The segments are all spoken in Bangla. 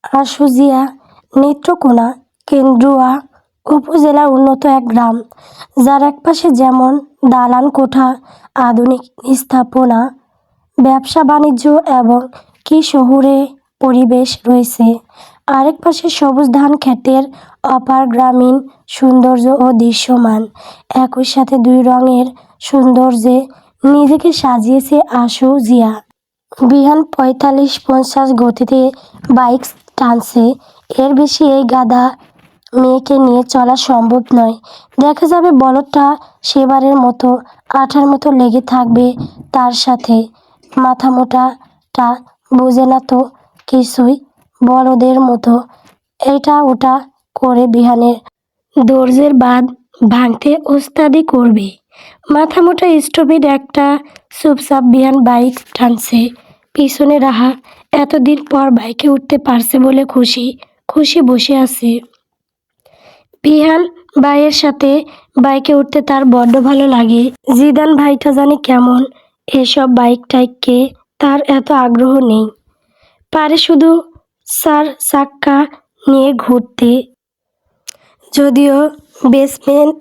আশুজিয়া নেত্রকোনা কেন্দ্রুয়া উপজেলার উন্নত এক গ্রাম, যার একপাশে যেমন দালান কোঠা, আধুনিক স্থাপনা, ব্যবসা বাণিজ্য এবং কি শহুরে পরিবেশ রয়েছে, আরেক পাশে সবুজ ধান ক্ষেতের অপার গ্রামীণ সৌন্দর্য ও দৃশ্যমান। একই সাথে দুই রঙের সৌন্দর্যে নিজেকে সাজিয়েছে আশু জিয়া। বিহান ৪৫-৫০ গতিতে বাইক টানছে, এর বেশি এই গাধা মেয়েকে নিয়ে চলা সম্ভব নয়। দেখা যাবে বলদটা সেবারের মতো আঠার মতো লেগে থাকবে তার সাথে। মাথা মোটাটা বোঝে না তো কিছুই, বলদের মতো এটা ওটা করে বিহানের দরজের বাঁধ ভাঙতে ওস্তাদি করবে। মাথা মোটা স্টপিড একটা চুপচাপ বিহান বাইক টানছে, পিছনে রাহা এতদিন পর বাইকে উঠতে পারছে বলে খুশি খুশি বসে আছে। বিহান ভাইয়ের সাথে বাইকে উঠতে তার বড্ড ভালো লাগে। জিদান ভাইটা জানি কেমন, এসব বাইক টাইককে তার এত আগ্রহ নেই, পারে শুধু 4 চাক্কা নিয়ে ঘুরতে। যদিও বেসমেন্ট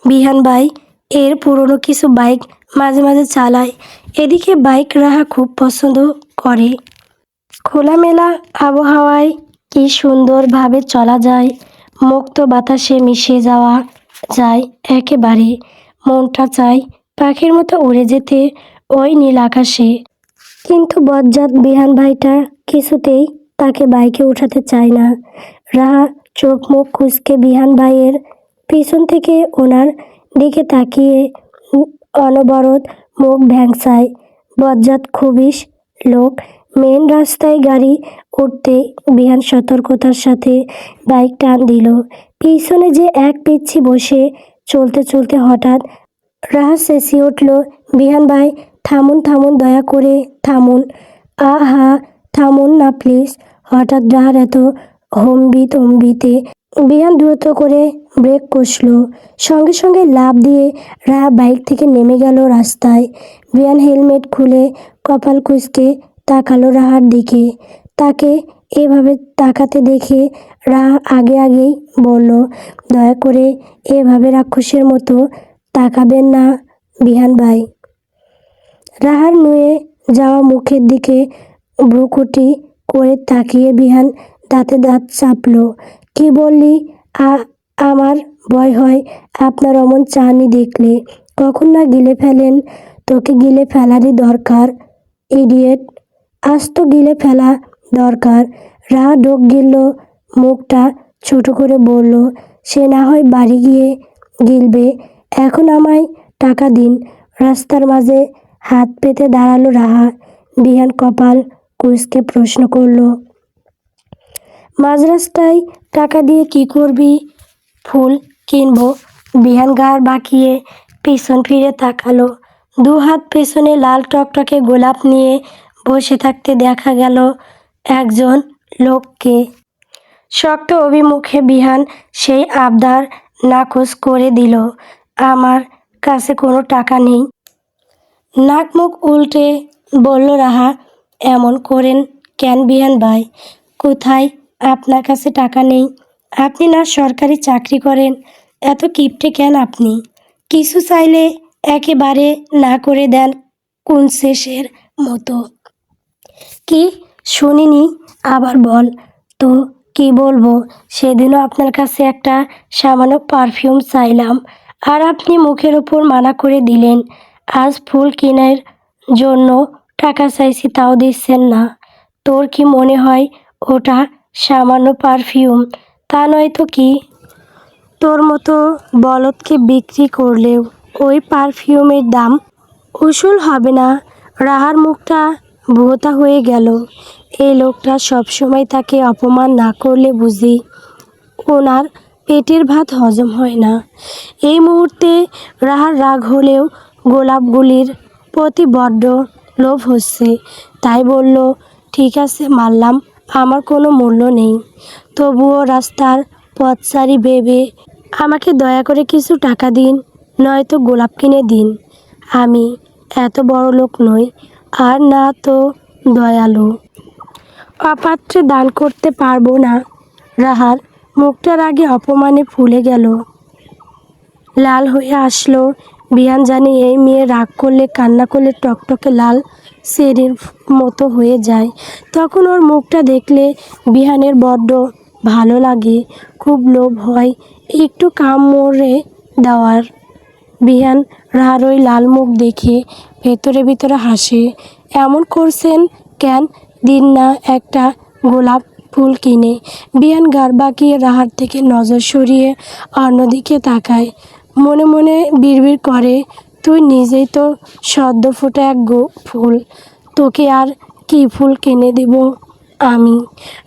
বিহান ভাই এর পুরনো কিছু বাইক মাঝে মাঝে চালায়। এদিকে বাইক রাহা খুব পছন্দ করে। খোলামেলা আবহাওয়ায় কি সুন্দরভাবে চলা যায়, মুক্ত বাতাসে মিশে যাওয়া যায় একেবারে। মনটা চায় পাখির মতো উড়ে যেতে ওই নীল আকাশে, কিন্তু বজ্জাত বিহান ভাইটা কিছুতেই তাকে বাইকে উঠাতে চায় না। রাহা চোখ মুখ কুঁচকে বিহান ভাইয়ের পিছন থেকে ওনার দিকে তাকিয়ে অনবরত মুখ ভ্যাংচায়। বজ্জাত খবিশ লোক। মেন রাস্তায় গাড়ি উঠতে বিহান সতর্কতার সাথে বাইক টান দিল। পিছনে যে এক পিচ্ছি বসে চলতে চলতে হঠাৎ রাহা চেঁচিয়ে উঠল, বিহান ভাই থামুন থামুন, দয়া করে থামুন, আহা থামুন না প্লিজ। হঠাৎ রাহার এত হম্বিতম্বিতে বিহান দ্রুত করে ব্রেক কষল, সঙ্গে সঙ্গে লাফ দিয়ে রাহা বাইক থেকে নেমে গেল রাস্তায়। বিহান হেলমেট খুলে কপাল কুঁচকে তাকালো রাহার দিকে। তাকে এভাবে তাকাতে দেখে রাহা আগেই বলল, দয়া করে এভাবে রাক্ষসের মতো তাকাবেন না বিহান ভাই। রাহার নুয়ে যাওয়া মুখের দিকে ভ্রুকুটি করে তাকিয়ে বিহান দাঁতে দাঁত চাপল। কি বললি? আমার ভয় হয় আপনার অমন চাহনি দেখলে, কখন না গিলে ফেলেন। তোকে গিলে ফেলারই দরকার ইডিয়েট, আজ তো গিলে ফেলা দরকার। রাহা ঢোক গিলল, মুখটা ছোট করে বলল, সে না হয় বাড়ি গিয়ে গিলবে, এখন আমায় টাকা দিন। রাস্তার মাঝে হাত পেতে দাঁড়ালো রাহা। বিহান কপাল কুঁচকে প্রশ্ন করল, মাঝ রাস্তায় টাকা দিয়ে কি করবি? ফুল কিনবো। বিহান ঘাড় বাঁকিয়ে পিছন ফিরে তাকালো। 2 হাত পেছনে লাল টকটকে গোলাপ নিয়ে বসে থাকতে দেখা গেল একজন লোককে। শক্ত অভিমুখে বিহান সেই আবদার নাকচ করে দিল, আমার কাছে কোনো টাকা নেই। নাক মুখ উল্টে বলল রাহা, এমন করেন কেন বিহান ভাই? কোথায় আপনার কাছে টাকা নেই? আপনি না সরকারি চাকরি করেন, এত কিপটে কেন আপনি? কিছু চাইলে একেবারে না করে দেন কুনশেষের মতো। কি শুনিনি, আবার বল তো। কি বলবো? সেদিনও আপনার কাছে একটা সামান্য পারফিউম চাইলাম, আর আপনি মুখের ওপর মানা করে দিলেন। আজ ফুল কেনার জন্য টাকা চাইছি, তাও দিচ্ছেন না। তোর কি মনে হয় ওটা সামান্য পারফিউম? তা নয় তো কি? তোর মতো বলদকে বিক্রি করলেও ওই পারফিউমের দাম উসুল হবে না। রাহার মুখটা ভোঁতা হয়ে গেল। এই লোকটা সবসময় তাকে অপমান না করলে বুঝি ওনার পেটের ভাত হজম হয় না। এই মুহূর্তে রাহার রাগ হলেও গোলাপগুলির প্রতি বড্ড লোভ হচ্ছে, তাই বলল, ঠিক আছে মানলাম আমার কোনো মূল্য নেই, তবুও রাস্তার পথচারী ভেবে আমাকে দয়া করে কিছু টাকা দিন, নয়তো গোলাপ কিনে দিন। আমি এত বড় লোক নই, আর না তো দয়ালু। অপাত্রে দান করতে পারবো না। রাহার মুখটার আগে অপমানে ফুলে গেল, লাল হয়ে আসলো। বিহান জানে এই মেয়ে রাগ করলে, কান্না করলে টকটকে লাল সেরির মতো হয়ে যায়। তখন ওর মুখটা দেখলে বিহানের বড্ড ভালো লাগে, খুব লোভ হয় একটু কামড়ে দেওয়ার। বিহান রাহার ওই লাল মুখ দেখে ভেতরে ভিতরে হাসে। এমন করছেন কেন, দিন না একটা গোলাপ ফুল কিনে। বিহান গাড় বাঁকিয়ে রাহার থেকে নজর সরিয়ে অন্যদিকে তাকায়, মনে মনে বিড়বিড় করে, তুই নিজেই তো সদ্য ফোটা এক ফুল, তোকে আর কি ফুল কিনে দেব আমি।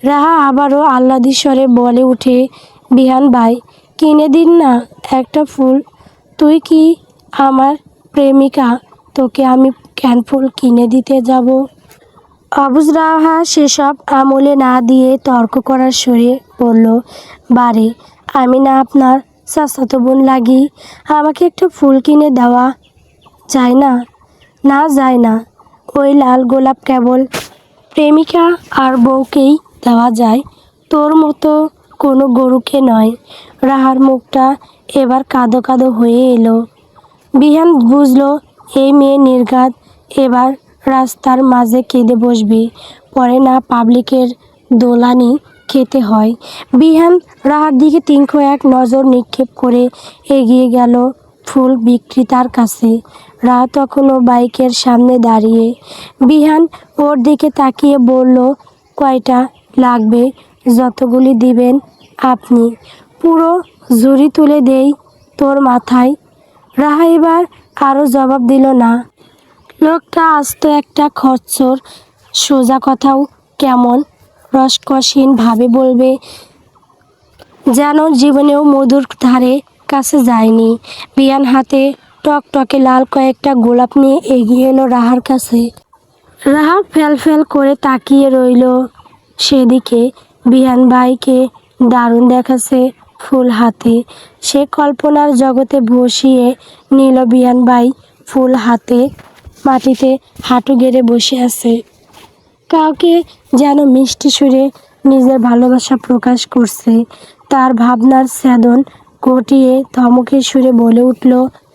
রাহা আবারও আহ্লাদি স্বরে বলে ওঠে, বিহান ভাই, কিনে দিন না একটা ফুল। তুই কি আমার প্রেমিকা, তোকে আমি কেন ফুল কিনে দিতে যাব। অবুজ রাহা সেসব আমলে না দিয়ে তর্ক করার সুরে বলল, বারে, আমি না আপনার চাচাতো বোন লাগি, আমাকে একটা ফুল কিনে দেওয়া যায় না? না যায় না, ওই লাল গোলাপ কেবল প্রেমিকা আর বউকেই দেওয়া যায়, তোর মতো কোনো গরুকে নয়। রাহার মুখটা এবার কাঁদো কাঁদো হয়ে এলো। বিহান বুঝলো এই মেয়ে নির্ঘাত এবার রাস্তার মাঝে কেঁদে বসবে, পরে না পাবলিকের দোলানি খেতে হয়। বিহান রাহার দিকে তীক্ষ্ণ এক নজর নিক্ষেপ করে এগিয়ে গেল ফুল বিক্রেতার কাছে। রাহা তখনও বাইকের সামনে দাঁড়িয়ে। বিহান ওর দিকে তাকিয়ে বলল, কয়টা লাগবে, যতগুলি দিবেন আপনি, পুরো ঝুড়ি তুলে দেই তোর মাথায়। রাহা এবার আরও জবাব দিল না। লোকটা আস্ত একটা খচ্চর, সোজা কথাও কেমন রসকসীন ভাবে বলবে, যেন জীবনেও মধুর ধারে কাছে যায়নি। বিহান হাতে টকটকে লাল কয়েকটা গোলাপ নিয়ে এগিয়ে এলো রাহার কাছে। রাহা ফেল ফেল করে তাকিয়ে রইল সেদিকে। বিহান ভাইকে দারুণ দেখাচ্ছে ফুল হাতে। সে কল্পনার জগতে বসিয়ে নিল বিহান ভাই ফুল হাতে মাটিতে হাঁটু গেড়ে বসে আছে। কাউকে যেন মিষ্টি সুরে নিজের ভালোবাসা প্রকাশ করছে। তার ভাবনার ছেদন ঘটিয়ে ধমকের সুরে বলে উঠল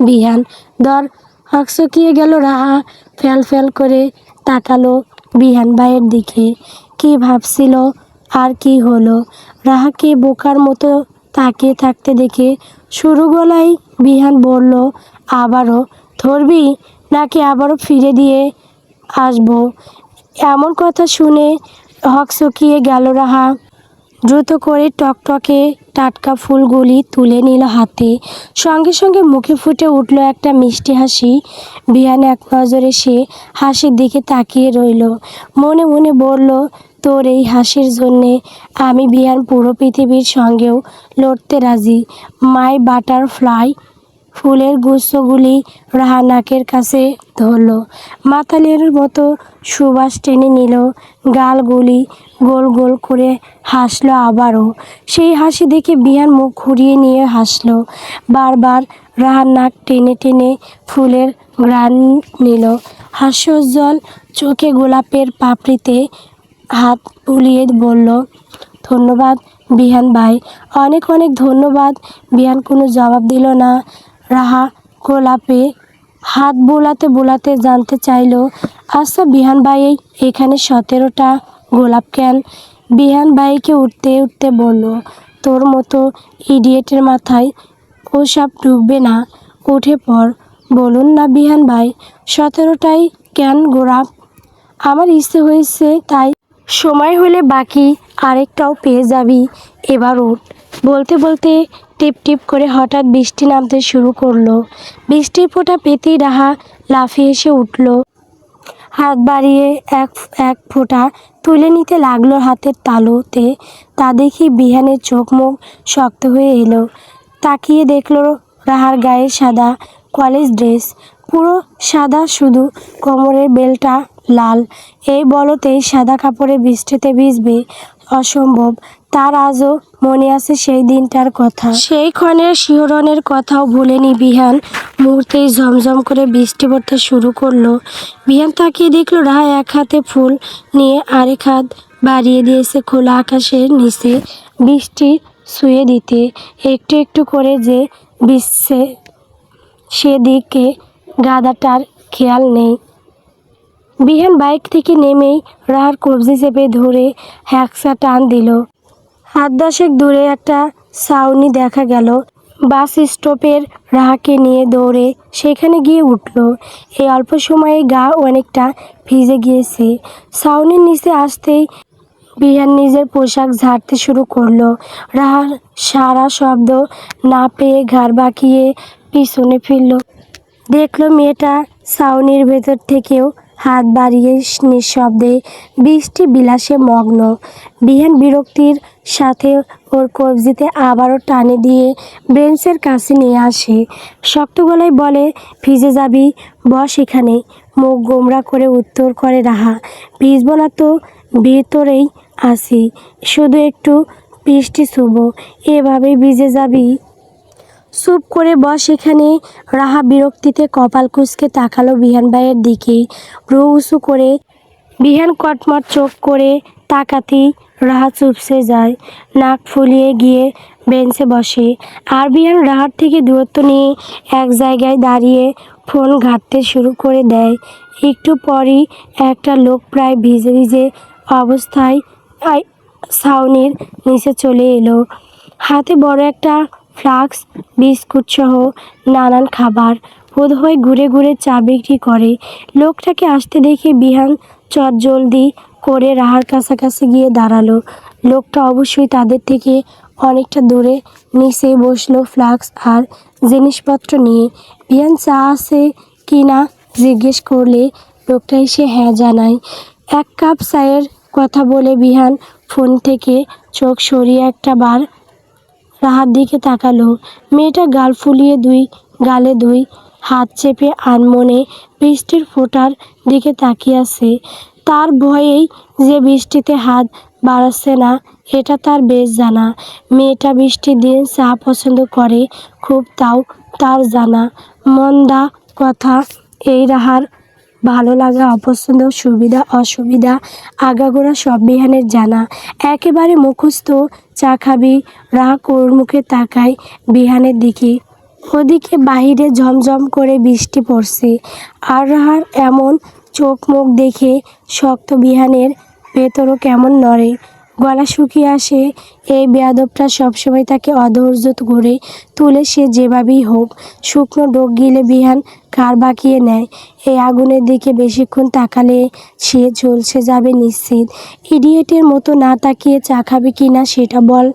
বিহান। দর হকচকিয়ে গেল রাহা, ফেল ফেল করে তাকালো বিহান ভাইয়ের দিকে। কি ভাবছিল আর কি হলো। রাহাকে বোকার মতো তাকিয়ে থাকতে দেখে সরু গলায় বিহান বলল, আবারও ধরবি নাকি আবারও ফিরে দিয়ে আসবো? এমন কথা শুনে হকচকিয়ে গেল রাহা। দ্রুত করে টকটকে টাটকা ফুলগুলি তুলে নিল হাতে। সঙ্গে সঙ্গে মুখে ফুটে উঠল একটা মিষ্টি হাসি। বিহান এক নজরে সে হাসির দিকে তাকিয়ে রইল। মনে মনে বলল, তোর এই হাসির জন্যে আমি বিহান পুরো পৃথিবীর সঙ্গেও লড়তে রাজি। মাই বাটারফ্লাই। ফুলের গুচ্ছগুলি রাহা নাকের কাছে ধরল, মাতালের মতো সুবাস টেনে নিল। গালগুলি গোল গোল করে হাসলো আবারও। সেই হাসি দেখে বিহান মুখ ঘুরিয়ে নিয়ে হাসলো। বারবার রাহার নাক টেনে টেনে ফুলের ঘ্রাণ নিল। হাস্যোজ্জ্বল চোখে গোলাপের পাপড়িতে হাত বুলিয়ে বলল, ধন্যবাদ বিহান ভাই, অনেক অনেক ধন্যবাদ। বিহান কোনো জবাব দিল না। রাহা গোলাপে হাত বোলাতে বোলাতে জানতে চাইল, আচ্ছা বিহান ভাই, এখানে 17টা গোলাপ কেন? বিহান ভাইকে উঠতে উঠতে বলল, তোর মতো ইডিয়েটের মাথায় ওসব ঢুকবে না, উঠে পড়। বলুন না বিহান ভাই, 17টাই কেন গোলাপ? আমার ইচ্ছে হয়েছে তাই। সময় হলে বাকি আরেকটাও পেয়ে যাবি, এবার উঠ। বলতে বলতে টিপ টিপ করে হঠাৎ বৃষ্টি নামতে শুরু করলো। বৃষ্টির ফোঁটা পেতেই রাহা লাফিয়ে এসে উঠল। হাত বাড়িয়ে এক এক ফোঁটা তুলে নিতে লাগলো হাতের তালুতে। তা দেখি বিহানের চোখ মুখ শক্ত হয়ে এলো। তাকিয়ে দেখলো রাহার গায়ে সাদা কলেজ ড্রেস, পুরো সাদা, শুধু কোমরের বেলটা লাল। এই বলতেই সাদা কাপড়ে বৃষ্টিতে ভিজবে অসম্ভব। তার আজও মনে আছে সেই দিনটার কথা। সেই ক্ষণের শিহরণের কথাও ভুলেনি বিহান। মুহূর্তেই ঝমঝম করে বৃষ্টি পড়তে শুরু করলো। বিহান তাকিয়ে দেখলো রাহা এক হাতে ফুল নিয়ে আরেক হাত বাড়িয়ে দিয়েছে খোলা আকাশের নিচে বৃষ্টি ছুঁয়ে দিতে। একটু একটু করে যে ভিজছে সেদিকে গাদাটার খেয়াল নেই। বিহান বাইক থেকে নেমেই রাহার কবজি চেপে ধরে হ্যাকসা টান দিল। হাত 10 দূরে একটা ছাউনি দেখা গেল। বাস স্টপের রাহাকে নিয়ে দৌড়ে সেখানে গিয়ে উঠল। এই অল্প সময়ে গা অনেকটা ভিজে গিয়েছে। ছাউনির নিচে আসতেই বিহান নিজের পোশাক ঝাড়তে শুরু করলো। রাহার সারা শব্দ না পেয়ে ঘাড় বাঁকিয়ে পিছনে ফিরল। দেখলো মেয়েটা ছাউনির ভেতর থেকেও হাত বাড়িয়ে নিঃশব্দে বৃষ্টি বিলাসে মগ্ন। বিহান বিরক্তির সাথে ওর কবজিতে আবারও টানে দিয়ে বেঞ্চের কাছে নিয়ে আসে। শক্ত গলায় বলে, ভিজে যাবি, বস এখানে। মুখ গোমরা করে উত্তর করে রাহা, ভিজবো না তো, ভেতরেই আছি, শুধু একটু বৃষ্টি ছুঁবো, এভাবেই ভিজে যাবি? চুপ করে বস এখানে। রাহা বিরক্তিতে কপাল কুঁচকে তাকালো বিহান ভাইয়ের দিকে, ভ্রু উঁচু করে। বিহান কটমট চোখ করে তাকাতেই রাহা চুপসে যায়, নাক ফুলিয়ে গিয়ে বেঞ্চে বসে। আর বিহান রাহার থেকে দূরত্ব নিয়ে এক জায়গায় দাঁড়িয়ে ফোন ঘাঁটতে শুরু করে দেয়। একটু পরই একটা লোক প্রায় ভিজে ভিজে অবস্থায় ছাউনির নিচে চলে এলো। হাতে বড় একটা ফ্লাক্স, বিস্কুট সহ নানান খাবার। বোধহয় ঘুরে ঘুরে চা বিক্রি করে। লোকটাকে আসতে দেখে বিহান চটজলদি করে রাহার কাছাকাছি গিয়ে দাঁড়ালো। লোকটা অবশ্যই তাদের থেকে অনেকটা দূরে নিচে বসলো ফ্লাক্স আর জিনিসপত্র নিয়ে। বিহান চা আছে কি না জিজ্ঞেস করলে লোকটা এসে হ্যাঁ জানায়। 1 কাপ চায়ের কথা বলে বিহান ফোন থেকে চোখ সরিয়ে একটা বার রাহার দিকে তাকালো। মেয়েটা গাল ফুলিয়ে গালে দুই হাত চেপে আনমনে বৃষ্টির ফোঁটার দিকে তাকিয়ে আছে। তার ভয়েই যে বৃষ্টিতে হাত বাড়াচ্ছে না এটা তার বেশ জানা। মেয়েটা বৃষ্টির দিন চা পছন্দ করে খুব, তাও তার জানা। মন্দা কথা এই, রাহার ভালো লাগা, অপছন্দ, সুবিধা অসুবিধা আগাগোড়া সব বিহানের জানা। একেবারে মুখস্থ। চা খাবি? রাহা করুণ মুখে তাকায় বিহানের দিকে। ওদিকে বাহিরে ঝমঝম করে বৃষ্টি পড়ছে। আর রাহার এমন চোখ মুখ দেখে শক্ত বিহানের ভেতরও কেমন নড়ে, গলা শুকিয়ে আসে। এই বেয়াদবটা সবসময় তাকে অধৈর্য করে তুলে, সে যেভাবেই হোক। শুকনো ডোক গিলে বিহান ঘাড় বাঁকিয়ে নেয়। এই আগুনের দিকে বেশিক্ষণ তাকালে সে ঝলসে যাবে নিশ্চিত। ইডিয়েটের মতো না তাকিয়ে চা খাবি কি না সেটা বল।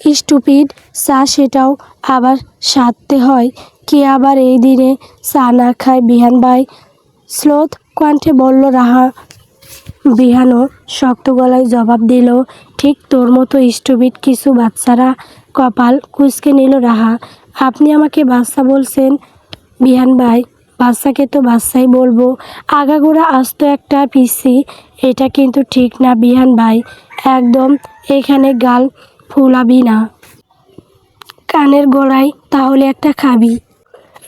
স্টুপিড। চা, সেটাও আবার সারতে হয়? কে আবার এই দিনে চা না খায় বিহান ভাই? স্লোথ কণ্ঠে বলল রাহা। বিহানও শক্ত গলায় জবাব দিল, ঠিক তোর মতো স্টুপিড কিছু বাচ্চারা। কপাল কুঁচকে নিল রাহা। আপনি আমাকে বাচ্চা বলছেন বিহান ভাই? বাচ্চাকে তো বাচ্চাই বলবো, আগাগোড়া আস্ত একটা পিসি। এটা কিন্তু ঠিক না বিহান ভাই, একদম। এখানে গাল ফুলাবি না, কানের গোড়ায় তাহলে একটা খাবি।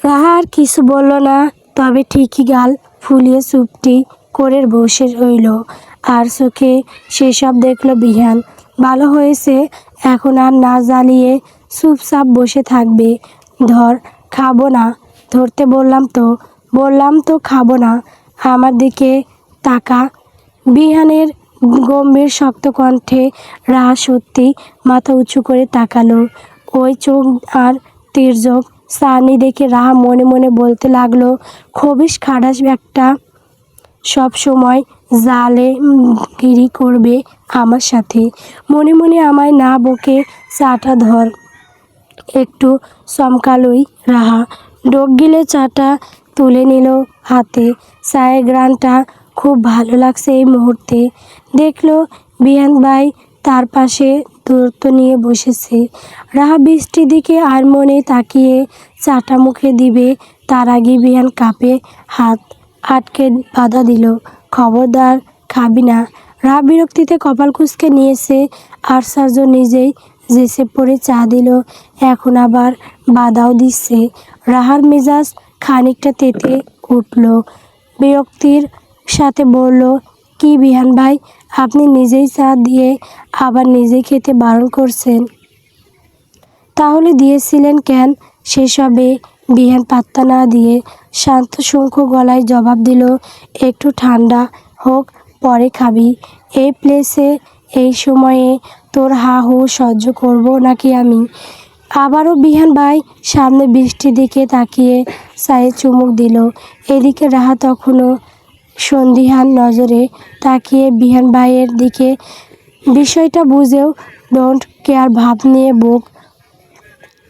রাহা আর কিছু বলল না, তবে ঠিকই গাল ফুলিয়ে চুপটি করে বসে রইল। আর চোখে সেসব দেখল বিহান। ভালো হয়েছে, এখন আর না জ্বালিয়ে চুপচাপ বসে থাকবে। ধর। খাবো না। ধরতে বললাম তো খাবো না। আমার দিকে তাকা। বিহানের গম্ভীর শক্ত কণ্ঠে। রাহা সত্যি মাথা উঁচু করে তাকালো। ওই চোখ আর তির্যক চাহনি দেখে রাহা মনে মনে বলতে লাগলো, খবিস খাটাস একটা, সব সময় জালে গিরি করবে আমার সাথে। মনে মনে আমায় না বকে চাটা ধর। একটু চমকালোই রাহা। ডোক গিলে চাটা তুলে নিল হাতে। চায়ের গ্রানটা খুব ভালো লাগছে এই মুহূর্তে। দেখলো বিহান ভাই তার পাশে দূরত্ব নিয়ে বসেছে। রাহা বৃষ্টির দিকে আর মনে তাকিয়ে চাটা মুখে দিবে তার আগে বিহান কাপে হাত আটকে বাধা দিল, খবরদার খাবি না। রাহা বিরক্তিতে কপাল কুঁচকে নিয়েছে। আশ্চর্য, নিজেই জেসে পড়ে চা দিল, এখন আবার বাধাও দিচ্ছে। রাহার মেজাজ খানিকটা তেতে উঠল। বিরক্তির সাথে বলল, কি বিহান ভাই, আপনি নিজেই চা দিয়ে আবার নিজেই খেতে বারণ করছেন? তাহলে দিয়েছিলেন কেন? সেসবে বিহান পাত্তা না দিয়ে শান্ত শঙ্খ গলায় জবাব দিল, একটু ঠান্ডা হোক পরে খাবি। এই প্লেসে এই সময়ে তোর হা হু সহ্য করব নাকি আমি? আবারও বিহান ভাই সামনে বৃষ্টির দিকে তাকিয়ে চায়ে চুমুক দিল। এদিকে রাহা তখনও সন্দিহান নজরে তাকিয়ে বিহান ভাইয়ের দিকে। বিষয়টা বুঝেও ডোন্ট কেয়ার ভাব নিয়ে বুক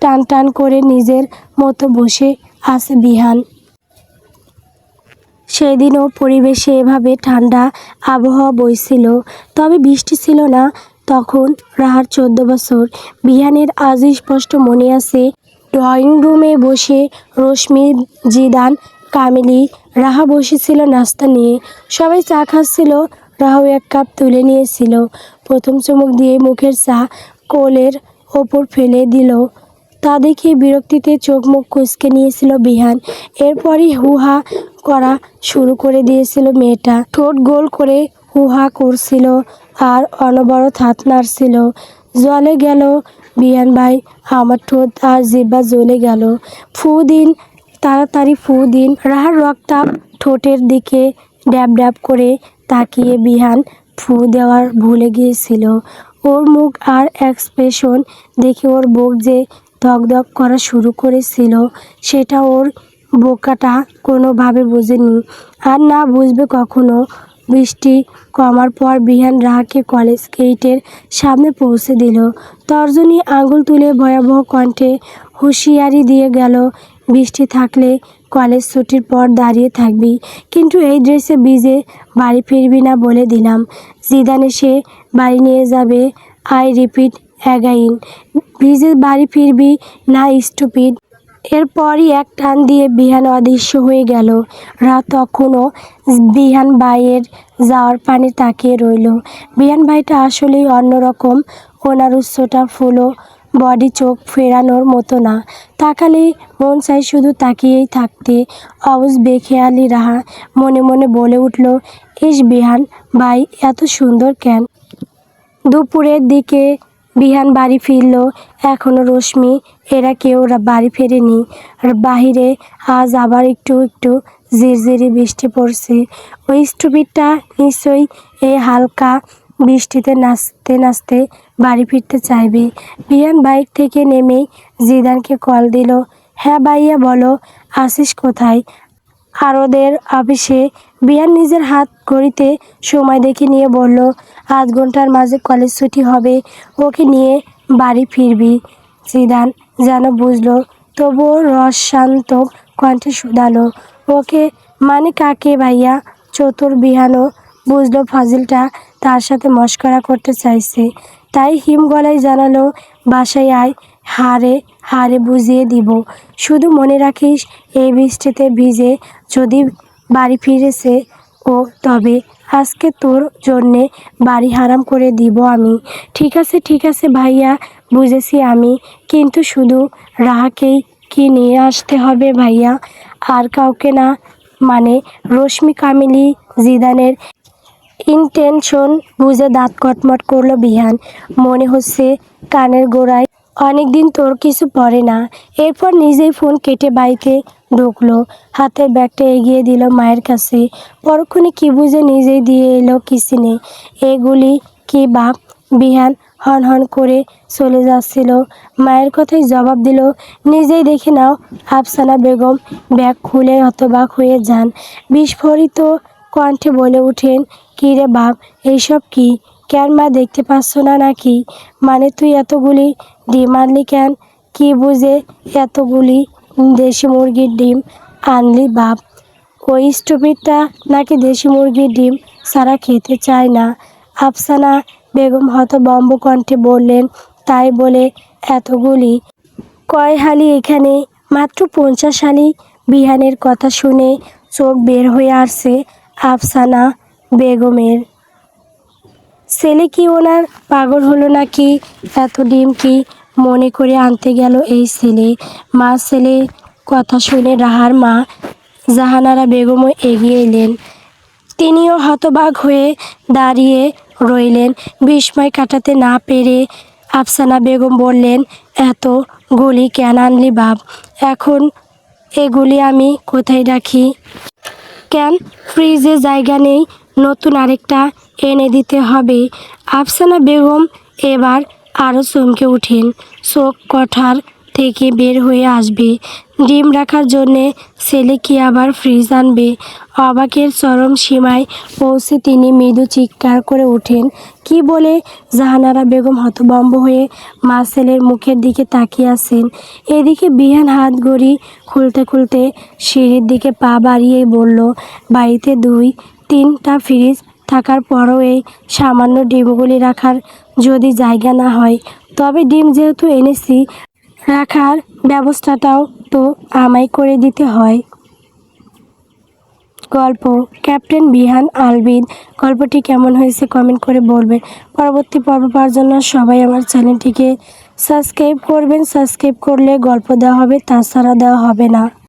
টান টান করে নিজের মতো বসে আছে বিহান। সেদিনও পরিবেশে এভাবে ঠান্ডা আবহাওয়া বইছিল, তবে বৃষ্টি ছিল না। তখন রাহার 14 বছর। বিহানের আজও স্পষ্ট মনে আছে, ড্রয়িং রুমে বসে রশ্মি, জিদান, কামিলি, রাহা বসেছিল নাস্তা নিয়ে। সবাই চা খাচ্ছিল, রাহাও এক কাপ তুলে নিয়েছিল। প্রথম চুমুক দিয়ে মুখের চা কোলের ওপর ফেলে দিল। তা দেখে বিরক্তিতে চোখ মুখ কুঁচকে নিয়েছিল বিহান। এরপরই হুহা করা শুরু করে দিয়েছিল মেয়েটা। ঠোঁট গোল করে হুহা করছিল আর অনবরত হাত নাড়ছিল। জ্বলে গেল বিহান ভাই, আমার ঠোঁট আর জিহ্বা জ্বলে গেল। ফু দিন, তাড়াতাড়ি ফু দিন। রাহার রক্তাভ ঠোঁটের দিকে ড্যাব ড্যাব করে তাকিয়ে বিহান ফু দেওয়ার ভুলে গিয়েছিল। ওর মুখ আর এক্সপ্রেশন দেখে ওর বুক যে ধকধক করা শুরু করেছিল, সেটা ওর বোকাটা কোনোভাবে বোঝেনি, আর না বুঝবে কখনো। বৃষ্টি কমার পর বিহান রাহাকে কলেজ গেটের সামনে পৌঁছে দিল। তর্জনী আঙুল তুলে ভয়াবহ কণ্ঠে হুঁশিয়ারি দিয়ে গেল, বৃষ্টি থাকলে কলেজ ছুটির পর দাঁড়িয়ে থাকবি, কিন্তু এই ড্রেসে ভিজে বাড়ি ফিরবি না বলে দিলাম। জিদান এসে বাড়ি নিয়ে যাবে। আই রিপিট অ্যাগাইন, ভিজে বাড়ি ফিরবি না স্টুপিড। এরপরই এক টান দিয়ে বিহান অদৃশ্য হয়ে গেল। রাত তখনও বিহান ভাইয়ের যাওয়ার পানি তাকিয়ে রইল। বিহান ভাইটা আসলেই অন্যরকম। ওনার উচ্চটা ফুলো বডি, চোখ ফেরানোর মতো না। তাকালে মন চাই শুধু তাকিয়েই থাকতে। অবুঝ বেখেয়ালি রাহা মনে মনে বলে উঠল, ইস বিহান ভাই এত সুন্দর কেন? দুপুরের দিকে বিহান বাড়ি ফিরল। এখনও রশ্মি এরা কেউ বাড়ি ফেরেনি। আর বাহিরে আজ আবার একটু একটু ঝিরঝিরি বৃষ্টি পড়ছে। ওই স্টুপিডটা নিশ্চয়ই এই হালকা বৃষ্টিতে নাচতে নাচতে বাড়ি ফিরতে চাইবে। বিহান বাইক থেকে নেমেই জিদানকে কল দিল। হ্যাঁ ভাইয়া বলো, আসিস কোথায়? আর ওদের অফিসে। বিহান নিজের হাত ঘড়িতে সময় দেখে নিয়ে বলল, আধ ঘন্টার মাঝে কলেজ ছুটি হবে, ওকে নিয়ে বাড়ি ফিরবি। জিদান যেন বুঝলো, তবুও রসান্ত কণ্ঠে শুধালো, ওকে মানে কাকে ভাইয়া? চতুর বিহানও বুঝলো ফাজিলটা তার সাথে মশকরা করতে চাইছে, তাই হিম গলায় জানালো, বাসায় আয়, হারে হারে বুঝিয়ে দিব। শুধু মনে রাখিস, এই বৃষ্টিতে ভিজে যদি বাড়ি ফিরেছে ও, তবে আজকে তোর জন্যে বাড়ি হারাম করে দিব আমি। ঠিক আছে ভাইয়া, বুঝেছি আমি, কিন্তু শুধু রাহাকেই কি নিয়ে আসতে হবে ভাইয়া? আর কাউকে না? মানে রশ্মি, কামিলি, জিদানের ইন্টেনশন বুঝে দাঁত কটমট করলো বিহান। মনে হচ্ছে কানের গোড়ায় অনেকদিন তোর কিছু পড়ে না। এরপর নিজেই ফোন কেটে বাড়িতে ঢুকলো। হাতের ব্যাগটা এগিয়ে দিল মায়ের কাছে। পরক্ষণে কি বুঝে নিজেই দিয়ে এলো কিচেনে। এগুলি কি বাপ? বিহান হন হন করে চলে যাচ্ছিল। মায়ের কথাই জবাব দিল, নিজেই দেখে নাও। আফসানা বেগম ব্যাগ খুলে হতবাক হয়ে যান। বিস্ফোরিত কণ্ঠে বলে ওঠেন, কী রে বাপ, এইসব কি? কেন মা, দেখতে পাচ্ছ না নাকি? মানে তুই এতগুলি ডিম আনলি কেন? কি বুঝে এতগুলি দেশি মুরগির ডিম আনলি বাপ? ওই স্টুপিডটা নাকি দেশি মুরগির ডিম ছাড়া খেতে চায় না। আফসানা বেগম হতভম্ব কণ্ঠে বললেন, তাই বলে এতগুলি? কয় হালি এখানে? মাত্র 50 হালি। বিহানের কথা শুনে চোখ বের হয়ে আসছে আফসানা বেগমের। ছেলে কি ওনার পাগল হলো নাকি? এত ডিম কি মনে করে আনতে গেল এই ছেলে? মা, ছেলে কথা শুনে রাহার মা জাহানারা বেগমও এগিয়ে এলেন। তিনিও হতবাক হয়ে দাঁড়িয়ে রইলেন। বিস্ময় কাটাতে না পেরে আফসানা বেগম বললেন, এত গুলি কেন আনলি বাপ? এখন এগুলি আমি কোথায় রাখি? কেন ফ্রিজে জায়গা নেই? নতুন আরেকটা এনে দিতে হবে। আফসানা বেগম এবার আরও চমকে উঠেন। চোখ কঠার থেকে বের হয়ে আসবে। ডিম রাখার জন্যে ছেলে কি আবার ফ্রিজ আনবে? অবাকের চরম সীমায় পৌঁছে তিনি মৃদু চিৎকার করে ওঠেন। কি বলে? জাহানারা বেগম হতভম্ব হয়ে মা ছেলের মুখের দিকে তাকিয়ে আছেন। এদিকে বিহান হাত ঘড়ি খুলতে খুলতে সিঁড়ির দিকে পা বাড়িয়েই বলল, বাড়িতে 2-3টা ফ্রিজ থাকার পরও এই সামান্য ডিমগুলি রাখার যদি জায়গা না হয়, তবে ডিম যেহেতু এনেছি, রাখার ব্যবস্থাটাও তো আমায় করে দিতে হয়। গল্প ক্যাপ্টেন বিহান আলবিদ। গল্পটি কেমন হয়েছে কমেন্ট করে বলবেন। পরবর্তী পর্ব পাওয়ার জন্য সবাই আমার চ্যানেলটিকে সাবস্ক্রাইব করবেন। সাবস্ক্রাইব করলে গল্প দেওয়া হবে, তাছাড়া দেওয়া হবে না।